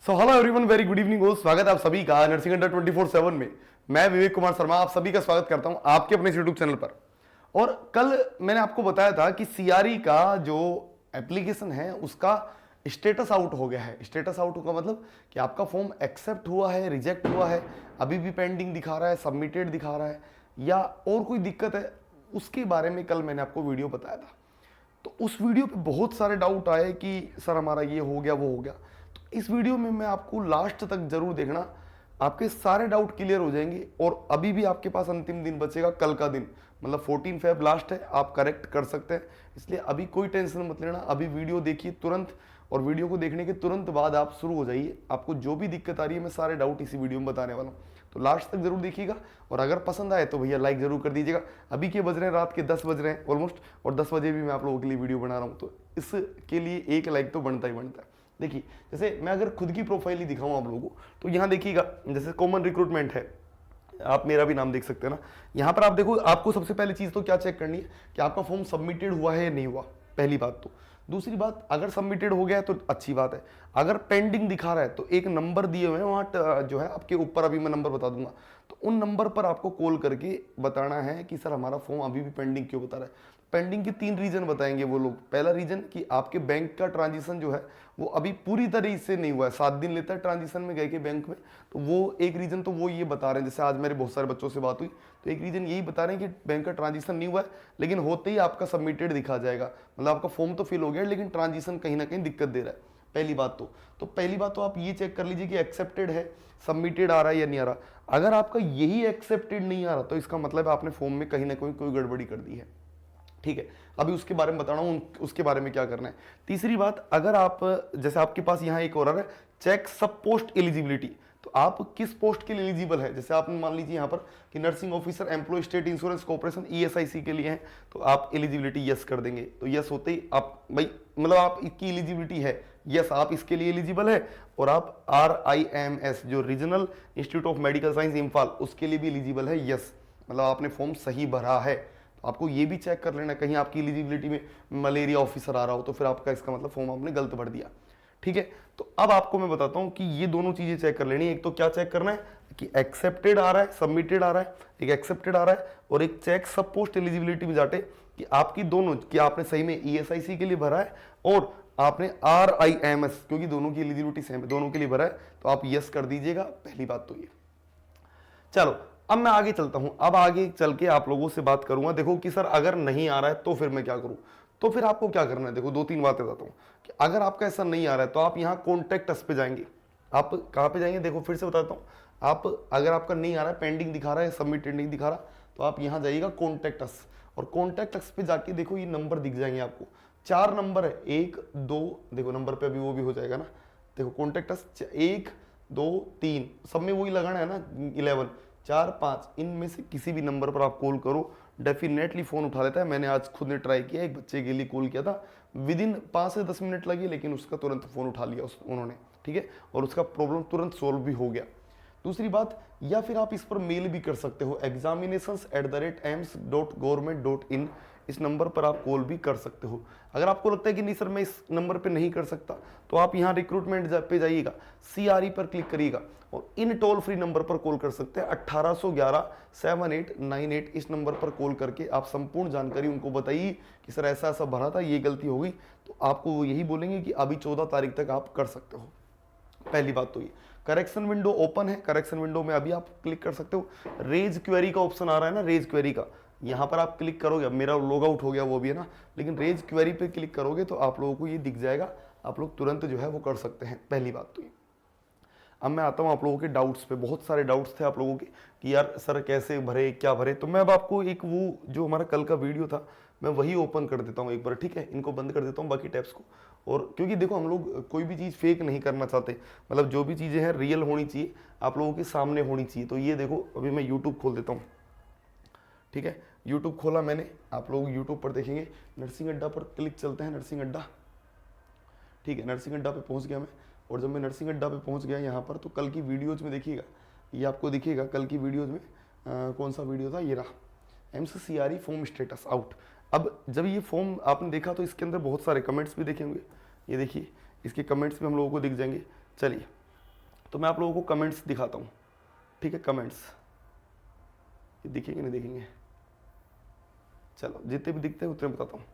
So hello everyone, very good evening हो। स्वागत है आप सभी का नर्सिंग अड्डा 24/7 में। मैं विवेक कुमार शर्मा आप सभी का स्वागत करता हूं आपके अपने यूट्यूब चैनल पर। और कल मैंने आपको बताया था कि सीआरई का जो एप्लीकेशन है उसका स्टेटस आउट हो गया है। स्टेटस आउट का मतलब कि आपका फॉर्म एक्सेप्ट हुआ है, रिजेक्ट हुआ है, अभी भी पेंडिंग दिखा रहा है, सबमिटेड दिखा रहा है, या और कोई दिक्कत है, उसके बारे में कल मैंने आपको वीडियो बताया था। तो उस वीडियो पे बहुत सारे डाउट आए कि सर हमारा ये हो गया वो हो गया। तो इस वीडियो में मैं आपको लास्ट तक जरूर देखना, आपके सारे डाउट क्लियर हो जाएंगे। और अभी भी आपके पास अंतिम दिन बचेगा, कल का दिन, मतलब 14 फेब लास्ट है, आप करेक्ट कर सकते हैं। इसलिए अभी कोई टेंशन मत लेना, अभी वीडियो देखिए तुरंत, और वीडियो को देखने के तुरंत बाद आप शुरू हो जाइए। आपको जो भी दिक्कत आ रही है मैं सारे डाउट इसी वीडियो में बताने वाला हूँ, तो लास्ट तक जरूर देखिएगा। और अगर पसंद आए तो भैया लाइक जरूर कर दीजिएगा। अभी के बज रहे हैं रात के 10 बज रहे हैं ऑलमोस्ट, और 10 बजे भी मैं आप लोगों के लिए वीडियो बना रहा हूँ, तो इसके लिए एक लाइक तो बनता ही बनता है। देखिए, जैसे मैं अगर खुद की प्रोफाइल ही दिखाऊं आप लोगों को, तो यहाँ देखिएगा, जैसे कॉमन रिक्रूटमेंट है, आप मेरा भी नाम देख सकते हैं ना। यहाँ पर आप देखो, आपको सबसे पहली चीज तो क्या चेक करनी है कि आपका फॉर्म सबमिटेड हुआ है या नहीं हुआ, पहली बात तो। दूसरी बात, अगर सबमिटेड हो गया है तो अच्छी बात है। अगर पेंडिंग दिखा रहा है तो एक नंबर दिए हुए हैं वहाँ जो है आपके ऊपर, अभी मैं नंबर बता दूंगा, तो उन नंबर पर आपको कॉल करके बताना है कि सर हमारा फॉर्म अभी भी पेंडिंग क्यों बता रहा है। पेंडिंग के 3 रीजन बताएंगे वो लोग। पहला रीजन कि आपके बैंक का ट्रांजिशन जो है वो अभी पूरी तरह से नहीं हुआ है, 7 दिन लेता है ट्रांजिशन में गए के बैंक में, तो वो एक रीजन तो वो ये बता रहे हैं। जैसे आज मेरे बहुत सारे बच्चों से बात हुई तो एक रीजन यही बता रहे हैं कि बैंक का ट्रांजिशन नहीं हुआ है, लेकिन होते ही आपका सबमिटेड दिखा जाएगा, मतलब आपका फॉर्म तो फिल हो गया लेकिन ट्रांजिशन कहीं ना कहीं दिक्कत दे रहा है। पहली बात तो पहली बात तो आप ये चेक कर लीजिए कि एक्सेप्टेड है, सबमिटेड आ रहा है या नहीं आ रहा। अगर आपका यही एक्सेप्टेड नहीं आ रहा तो इसका मतलब आपने फॉर्म में कहीं ना कहीं कोई गड़बड़ी कर दी है, ठीक है। अभी उसके बारे में बता रहा हूं, उसके बारे में क्या करना है। तीसरी बात, अगर आप, जैसे आपके पास यहां एक और है, चेक सब पोस्ट एलिजिबिलिटी, तो आप किस पोस्ट के लिए एलिजिबल है। जैसे आपने मान लीजिए यहां पर कि nursing officer employ state insurance corporation ESIC के लिए है, तो आप एलिजिबिलिटी यस कर देंगे। तो यस होते ही आप भाई, मतलब आप इसकी एलिजिबिलिटी है, यस आप इसके लिए एलिजिबल है। और आप RIMS जो regional institute of medical science Imphal, उसके लिए भी एलिजिबल है, यस, मतलब आपने फॉर्म सही भरा है। तो आपको ये भी चेक कर लेना, कहीं आपकी एलिजिबिलिटी में मलेरिया ऑफिसर आ रहा हो तो फिर आपका इसका मतलब फॉर्म आपने गलत भर दिया, ठीक है। तो अब आपको मैं बताता हूं कि ये दोनों चीजें चेक कर लेनी है। एक तो क्या चेक करना है कि एक्सेप्टेड आ रहा है, सबमिटेड आ रहा है, एक एक्सेप्टेड आ रहा है, और एक चेक सब पोस्ट एलिजिबिलिटी में जाटे कि आपकी दोनों, कि आपने सही में ESIC के लिए भरा है और आपने RIMS, क्योंकि दोनों की एलिजिबिलिटी सेम है, दोनों के लिए भरा है, तो आप यस कर दीजिएगा। पहली बात तो ये। चलो अब मैं आगे चलता हूं। अब आगे चल के आप लोगों से बात करूंगा, देखो कि सर अगर नहीं आ रहा है तो फिर मैं क्या करूं। तो फिर आपको क्या करना है, देखो 2-3 बातें बताता हूं कि अगर आपका ऐसा नहीं आ रहा है तो आप यहां कॉन्टेक्ट अस पे जाएंगे। आप कहां पे जाएंगे, देखो फिर से बताता हूं। आप अगर आपका नहीं आ रहा है, पेंडिंग दिखा रहा है, सबमिटेड नहीं दिखा रहा, तो आप यहां जाइएगा कॉन्टेक्ट अस, और कॉन्टेक्ट अस पे जाके देखो ये नंबर दिख जाएंगे आपको। 4 नंबर है, 1 2, देखो नंबर पे अभी वो भी हो जाएगा ना। देखो कॉन्टेक्ट अस 1 2 3, सब में वही लगाना है ना, 11 4 5, इनमें से किसी भी नंबर पर आप कॉल करो, डेफिनेटली फोन उठा लेता है। मैंने आज खुद ने ट्राई किया, एक बच्चे के लिए कॉल किया था, विद इन 5 से 10 मिनट लगे, लेकिन उसका तुरंत फोन उठा लिया उन्होंने, ठीक है, और उसका प्रॉब्लम तुरंत सोल्व भी हो गया। दूसरी बात, या फिर आप इस पर मेल भी कर सकते हो, examinations@aims.government.in, इस नंबर पर आप कॉल भी कर सकते हो। अगर आपको लगता है कि नहीं सर मैं इस नंबर पे नहीं कर सकता, तो आप यहाँ रिक्रूटमेंट पे जाइएगा, CRE पर क्लिक करिएगा, और इन टोल फ्री नंबर पर कॉल कर सकते हैं, 1811-7898, इस नंबर पर कॉल करके आप संपूर्ण जानकारी उनको बताइए कि सर ऐसा ऐसा भरा था, ये गलती हो गई, तो आपको वो यही बोलेंगे कि अभी 14 तारीख तक आप कर सकते हो। पहली बात तो ये। करेक्शन विंडो ओपन है, करेक्शन विंडो में अभी आप क्लिक कर सकते हो। रेज क्वेरी का ऑप्शन आ रहा है ना, रेज क्वेरी का, यहां पर आप क्लिक करोगे, मेरा लॉग आउट हो गया वो भी है ना, लेकिन रेज क्वेरी पे क्लिक करोगे तो आप लोगों को ये दिख जाएगा, आप लोग तुरंत जो है वो कर सकते हैं। पहली बात तो ये। अब मैं आता हूं आप लोगों के डाउट्स पे। बहुत सारे डाउट्स थे आप लोगों के कि यार सर कैसे भरे, क्या भरे, तो मैं अब आपको एक वो जो हमारा कल का वीडियो था मैं वही ओपन कर देता हूं एक बार, ठीक है। इनको बंद कर देता हूं बाकी टैब्स को, और क्योंकि देखो हम लोग कोई भी चीज़ फेक नहीं करना चाहते, मतलब जो भी चीज़ें हैं रियल होनी चाहिए, आप लोगों के सामने होनी चाहिए। तो ये देखो अभी मैं यूट्यूब खोल देता हूँ, ठीक है। यूट्यूब खोला मैंने, आप लोग यूट्यूब पर देखेंगे, नर्सिंग अड्डा पर क्लिक चलते हैं, नर्सिंग अड्डा, ठीक है। नर्सिंग अड्डा पे पहुंच गया मैं, और जब मैं नर्सिंग अड्डा पे पहुंच गया यहाँ पर, तो कल की वीडियोज़ में देखिएगा, ये आपको दिखेगा कल की वीडियोज़ में कौन सा वीडियो था, ये रहा, MCCRE फॉर्म स्टेटस आउट। अब जब ये फॉर्म आपने देखा तो इसके अंदर बहुत सारे कमेंट्स भी देखे होंगे, ये देखिए इसके कमेंट्स भी हम लोगों को दिख जाएंगे। चलिए तो मैं आप लोगों को कमेंट्स दिखाता हूँ, ठीक है। कमेंट्स ये दिखेंगे नहीं दिखेंगे, चलो जितने भी दिखते हैं उतने बताता हूँ,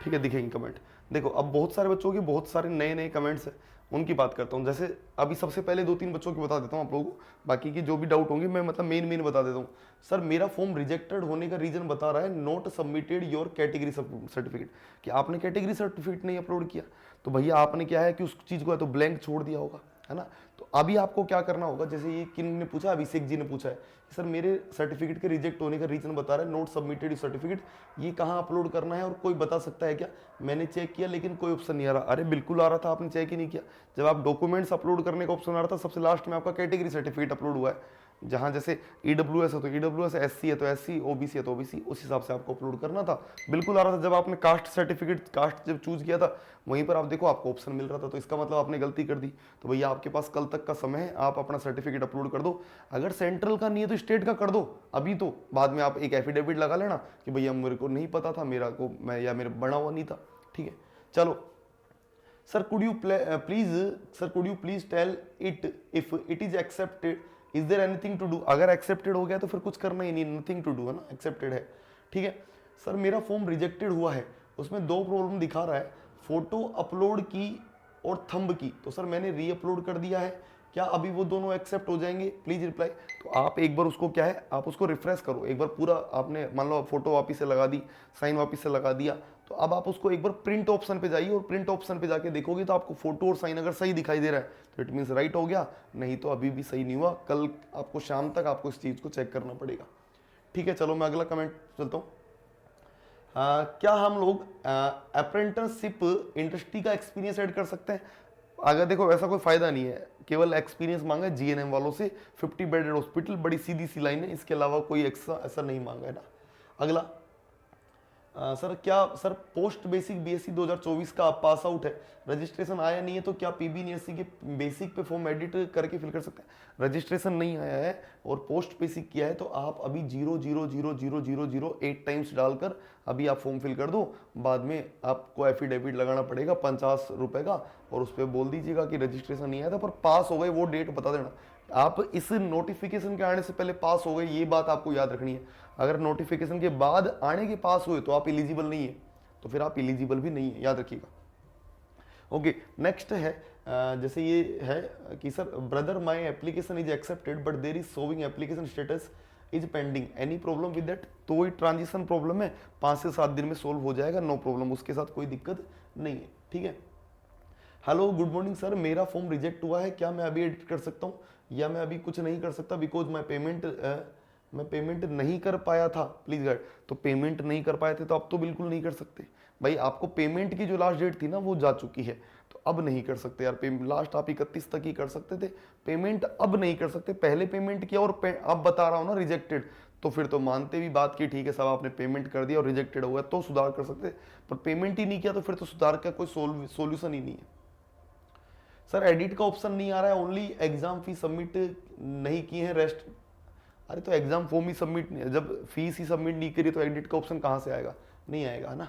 ठीक है। दिखेंगे कमेंट। देखो अब बहुत सारे बच्चों के बहुत सारे नए नए कमेंट्स हैं, उनकी बात करता हूँ। जैसे अभी सबसे पहले 2-3 बच्चों की बता देता हूँ आप लोगों को, बाकी की जो भी डाउट होंगे मैं मतलब मेन बता देता हूँ। सर मेरा फॉर्म रिजेक्टेड होने का रीजन बता रहा है not submitted your category certificate, कि आपने कैटेगरी सर्टिफिकेट नहीं अपलोड किया। तो भैया आपने क्या है कि उस चीज़ को है तो ब्लैंक छोड़ दिया होगा, है ना। तो अभी आपको क्या करना होगा, जैसे ये किन ने पूछा, अभिषेक जी ने पूछा है कि सर मेरे सर्टिफिकेट के रिजेक्ट होने का रीजन बता रहा है नोट सबमिटेड सर्टिफिकेट, ये कहाँ अपलोड करना है और कोई बता सकता है क्या। मैंने चेक किया लेकिन कोई ऑप्शन नहीं आ रहा। अरे बिल्कुल आ रहा था, आपने चेक ही नहीं किया। जब आप डॉक्यूमेंट्स अपलोड करने का ऑप्शन आ रहा था, सबसे लास्ट में आपका कैटेगरी सर्टिफिकेट अपलोड हुआ है। जहाँ जैसे ईडब्ल्यूएस है तो ईडब्ल्यूएस, एससी है तो एससी, ओबीसी है तो ओबीसी, उस हिसाब से आपको अपलोड करना था। बिल्कुल आ रहा था। जब आपने कास्ट सर्टिफिकेट, कास्ट जब चूज किया था, वहीं पर आप देखो आपको ऑप्शन मिल रहा था, तो इसका मतलब आपने गलती कर दी। तो भैया आपके पास कल तक का समय है, आप अपना सर्टिफिकेट अपलोड कर दो। अगर सेंट्रल का नहीं है तो स्टेट का कर दो अभी, तो बाद में आप एक एफिडेविट लगा लेना कि भैया मेरे को नहीं पता था, मेरा को मैं या मेरे बना हुआ नहीं था, ठीक है। चलो sir could you please tell it if it is accepted, is there anything to do. अगर एक्सेप्टेड हो गया तो फिर कुछ करना ही नहीं, नथिंग टू डू, है ना, एक्सेप्टेड है, ठीक है। सर मेरा फॉर्म रिजेक्टेड हुआ है, उसमें 2 प्रॉब्लम दिखा रहा है, फोटो अपलोड की और थंब की। तो सर मैंने री अपलोड कर दिया है, क्या अभी वो दोनों एक्सेप्ट हो जाएंगे, प्लीज रिप्लाई। तो आप एक बार उसको क्या है, आप उसको रिफ्रेश करो एक बार पूरा। आपने मान लो फोटो वापिस से लगा दी, साइन वापिस से लगा दिया, तो अब आप उसको एक बार प्रिंट ऑप्शन पे जाइए और प्रिंट ऑप्शन पे जाके देखोगे तो आपको फोटो और साइन अगर सही दिखाई दे रहा है तो इट मीन्स राइट हो गया, नहीं तो अभी भी सही नहीं हुआ। कल आपको शाम तक आपको इस चीज़ को चेक करना पड़ेगा, ठीक है। चलो मैं अगला कमेंट चलता हूँ। क्या हम लोग अप्रेंटिसशिप इंडस्ट्री का एक्सपीरियंस ऐड कर सकते हैं। अगर देखो ऐसा कोई फायदा नहीं है, केवल एक्सपीरियंस मांगा है जीएनएम वालों से, 50 बेडेड हॉस्पिटल, बड़ी सीधी सी लाइन है, इसके अलावा कोई एक्स्ट्रा ऐसा नहीं मांगा है ना। अगला सर क्या सर पोस्ट बेसिक बीएससी 2024 का आप पास आउट है, रजिस्ट्रेशन आया नहीं है तो क्या पीबी यूनिवर्सिटी के बेसिक पे फॉर्म एडिट करके फिल कर सकते हैं। रजिस्ट्रेशन नहीं आया है और पोस्ट बेसिक किया है तो आप अभी 0.0000008 टाइम्स डालकर अभी आप फॉर्म फिल कर दो। बाद में आपको एफिडेविट लगाना पड़ेगा 50 रुपए का, और उस पर बोल दीजिएगा कि रजिस्ट्रेशन नहीं आया था पर पास हो गए, वो डेट बता देना। आप इस नोटिफिकेशन के आने से पहले पास हो गए, ये बात आपको याद रखनी है। अगर नोटिफिकेशन के बाद आने के पास हुए तो आप एलिजिबल नहीं है, तो फिर आप एलिजिबल भी नहीं है, याद रखिएगा। ओके नेक्स्ट है जैसे ये है कि sir brother my application is accepted but there is showing application status is pending, any problem with that. तो वही ट्रांजिशन प्रॉब्लम है, 5 से 7 दिन में सोल्व हो जाएगा, नो प्रॉब्लम, उसके साथ कोई दिक्कत नहीं है, ठीक है। हेलो गुड मॉर्निंग सर, मेरा फॉर्म रिजेक्ट हुआ है, क्या मैं अभी एडिट कर सकता हूँ या मैं अभी कुछ नहीं कर सकता बिकॉज मैं पेमेंट नहीं कर पाया था, प्लीज गाइड। तो पेमेंट नहीं कर पाए थे तो अब तो बिल्कुल नहीं कर सकते भाई, आपको पेमेंट की जो लास्ट डेट थी ना वो जा चुकी है, तो अब नहीं कर सकते यार। लास्ट आप 31 तक ही कर सकते थे, पेमेंट अब नहीं कर सकते। पहले पेमेंट किया और अब बता रहा हूँ ना रिजेक्टेड, तो फिर तो मानते भी बात की ठीक है साहब आपने पेमेंट कर दिया और रिजेक्टेड हुआ तो सुधार कर सकते, पर पेमेंट ही नहीं किया तो फिर तो सुधार का कोई सोल्यूशन ही नहीं है। सर एडिट का ऑप्शन नहीं आ रहा है, ओनली एग्जाम फी सबमिट नहीं किए हैं रेस्ट। अरे तो एग्जाम फॉर्म ही सबमिट नहीं, जब फीस ही सबमिट नहीं करी तो एडिट का ऑप्शन कहाँ से आएगा, नहीं आएगा ना।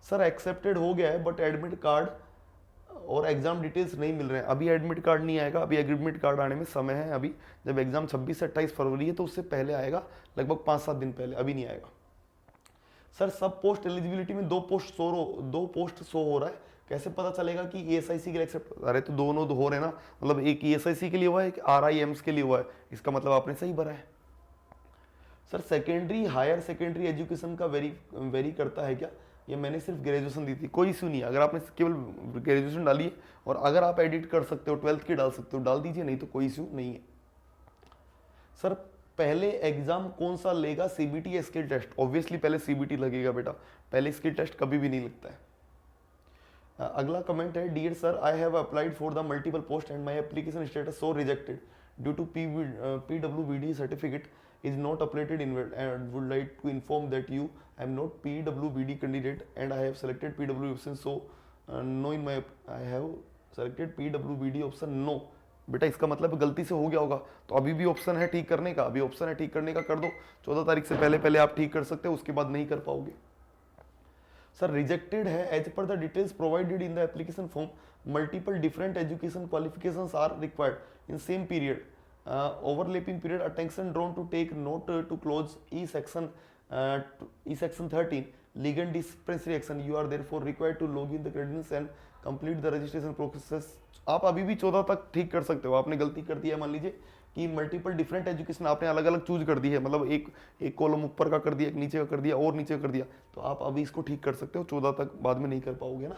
सर एक्सेप्टेड हो गया है बट एडमिट कार्ड और एग्जाम डिटेल्स नहीं मिल रहे हैं, अभी एडमिट कार्ड नहीं आएगा, अभी एडमिट कार्ड आने में समय है। अभी जब एग्जाम 26 से 28 फरवरी है तो उससे पहले आएगा, लगभग 5-7 दिन पहले, अभी नहीं आएगा। सर सब पोस्ट एलिजिबिलिटी में 2 पोस्ट शो हो रहा है, कैसे पता चलेगा कि ईएसआईसी के लिए एक्सेप्ट। अरे तो दोनों हो रहे हैं ना, मतलब एक ईएसआईसी के लिए हुआ है, एक आरआईएम्स के लिए हुआ है, इसका मतलब आपने सही भरा है। Sir secondary higher secondary education का वेरी करता है क्या, ये मैंने सिर्फ ग्रेजुएशन दी थी, कोई इशू नहीं है। अगर आपने केवल ग्रेजुएशन डाली है और अगर आप एडिट कर सकते हो 12th की डाल सकते हो, डाल दीजिए, नहीं तो कोई इशू नहीं है। सर पहले एग्जाम कौन सा लेगा, सीबीटी या स्किल टेस्ट। ऑब्वियसली पहले सीबीटी लगेगा बेटा, पहले स्किल टेस्ट कभी भी नहीं लगता है। अगला कमेंट है, dear sir I have applied for the multiple post and my application status so rejected due to PWBD certificate is not updated invalid and would like to inform that you am not PWBD candidate and I have selected PWBD option, so no in my I have selected PWBD option no। बेटा इसका मतलब गलती से हो गया होगा, तो अभी भी ऑप्शन है ठीक करने का, अभी ऑप्शन है ठीक करने का, कर दो। 14 तारीख से पहले आप ठीक कर सकते हो, उसके बाद नहीं कर पाओगे। सर रिजेक्टेड है as per the details provided in the application form, multiple different education qualifications are required in same period, overlapping period, attention drawn to take note to close E section 13 legal dispensary action, you are therefore required to log in the credentials and complete the registration process। आप अभी भी 14 तक ठीक कर सकते हो। आपने गलती कर दी है, मान लीजिए कि मल्टीपल डिफरेंट एजुकेशन आपने अलग अलग चूज कर दी है, मतलब एक कॉलम ऊपर का कर दिया, एक नीचे का कर दिया और नीचे का कर दिया, तो आप अभी इसको ठीक कर सकते हो, 14 तक बाद में नहीं कर पाओगे ना।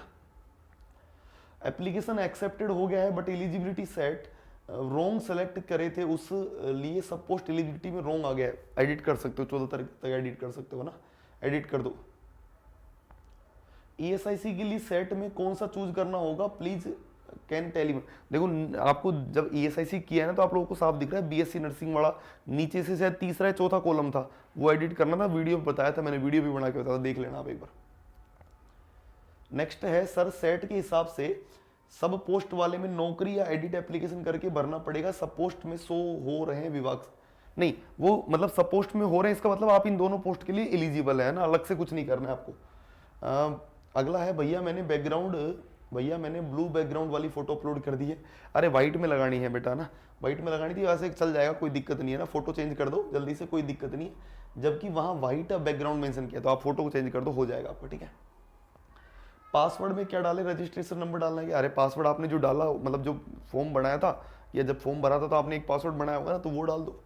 एप्लीकेशन एक्सेप्टेड हो गया है but eligibility set wrong select करे थे, उस लिए सब पोस्ट एलिजिबिलिटी में रोंग आ गया है, एडिट कर सकते हो, 14 तारीख तक एडिट कर सकते हो ना, एडिट कर दो। ESIC के लिए सेट में कौन सा चूज करना होगा, प्लीज कैन टेल मी। देखो आपको जब ESIC किया है ना तो आप लोगों को साफ दिख रहा है BSc नर्सिंग वाला, नीचे से शायद तीसरा या चौथा कॉलम था, वो एडिट करना था, वीडियो बताया था मैंने, वीडियो भी बना के बताया था, देख लेना आप एक बार। नेक्स्ट है सर सेट के हिसाब से सब पोस्ट वाले में नौकरी या एडिट एप्लीकेशन करके भरना पड़ेगा, सब पोस्ट में शो हो रहे हैं विभाग नहीं, वो मतलब सब पोस्ट में हो रहे हैं, इसका मतलब आप इन दोनों पोस्ट के लिए एलिजिबल है ना, अलग से कुछ नहीं करना है आपको। अगला है भैया मैंने ब्लू बैकग्राउंड वाली फोटो अपलोड कर दी है। अरे व्हाइट में लगानी है बेटा ना, व्हाइट में लगानी थी, वैसे चल जाएगा, कोई दिक्कत नहीं है ना, फोटो चेंज कर दो जल्दी से, कोई दिक्कत नहीं है, जबकि वहां व्हाइट बैकग्राउंड मेंशन किया तो आप फोटो को चेंज कर दो, हो जाएगा आपका, ठीक है। पासवर्ड में क्या डाले, रजिस्ट्रेशन नंबर डालना है। अरे पासवर्ड आपने जो डाला, मतलब जो फॉर्म बनाया था या जब फॉर्म भरा था तो आपने एक पासवर्ड बनाया होगा ना, तो वो डाल दो।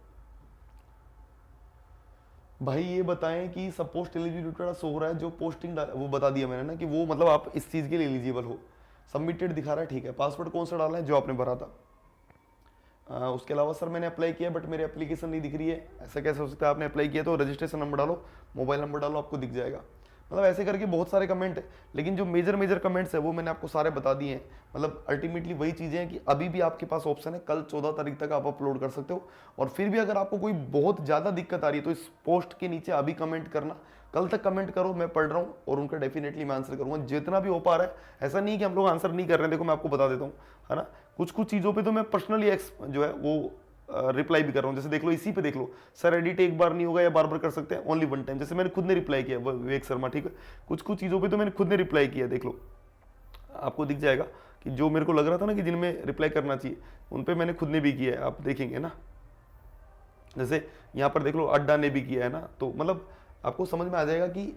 भाई ये बताएं कि सब पोस्ट एलिजिबिलिटी शो हो रहा है, जो पोस्टिंग वो बता दिया मैंने ना कि वो मतलब आप इस चीज के लिए एलिजिबल हो, सबमिटेड दिखा रहा है, ठीक है। पासवर्ड कौन सा डालना है, जो आपने भरा था। उसके अलावा सर मैंने अप्लाई किया बट मेरी एप्लीकेशन नहीं दिख रही है, ऐसा कैसे हो सकता है, आपने अप्लाई किया तो रजिस्ट्रेशन नंबर डालो, मोबाइल नंबर डालो, आपको दिख जाएगा। मतलब ऐसे करके बहुत सारे कमेंट है, लेकिन जो मेजर कमेंट्स है वो मैंने आपको सारे बता दिए हैं। मतलब अल्टीमेटली वही चीज़ें हैं कि अभी भी आपके पास ऑप्शन है, कल 14 तारीख तक आप अपलोड कर सकते हो। और फिर भी अगर आपको कोई बहुत ज़्यादा दिक्कत आ रही है तो इस पोस्ट के नीचे अभी कमेंट करना, कल तक कमेंट करो, मैं पढ़ रहा हूँ और उनका डेफिनेटली मैं आंसर करूँगा जितना भी हो पा रहा है। ऐसा नहीं कि हम लोग आंसर नहीं कर रहे हैं, देखो मैं आपको बता देता हूँ, है ना। कुछ चीज़ों पर तो मैं पर्सनली जो है वो रिप्लाई भी कर रहा हूँ। जैसे देख लो, इसी पे देख लो, सर एडिट एक बार नहीं होगा या बार बार कर सकते हैं, ओनली वन टाइम, जैसे मैंने खुद ने रिप्लाई किया विवेक शर्मा, ठीक है। कुछ चीज़ों पे तो मैंने खुद ने रिप्लाई किया, देख लो आपको दिख जाएगा कि जो मेरे को लग रहा था ना कि जिनमें रिप्लाई करना चाहिए उन पे मैंने खुद ने भी किया है, आप देखेंगे ना। जैसे यहाँ पर देख लो अड्डा ने भी किया है ना, तो मतलब आपको समझ में आ जाएगा कि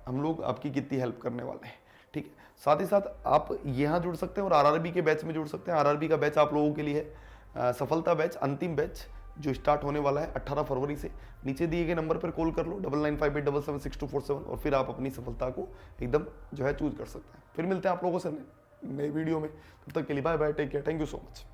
हम लोग आपकी कितनी हेल्प करने वाले हैं, ठीक है। साथ ही साथ आप यहाँ जुड़ सकते हैं और RRB के बैच में जुड़ सकते हैं। RRB का बैच आप लोगों के लिए है सफलता बैच, अंतिम बैच जो स्टार्ट होने वाला है 18 फरवरी से। नीचे दिए गए नंबर पर कॉल कर लो 9958776247 और फिर आप अपनी सफलता को एकदम जो है चूज कर सकते हैं। फिर मिलते हैं आप लोगों से नई वीडियो में, तब तक के लिए bye bye, take care, thank you so much.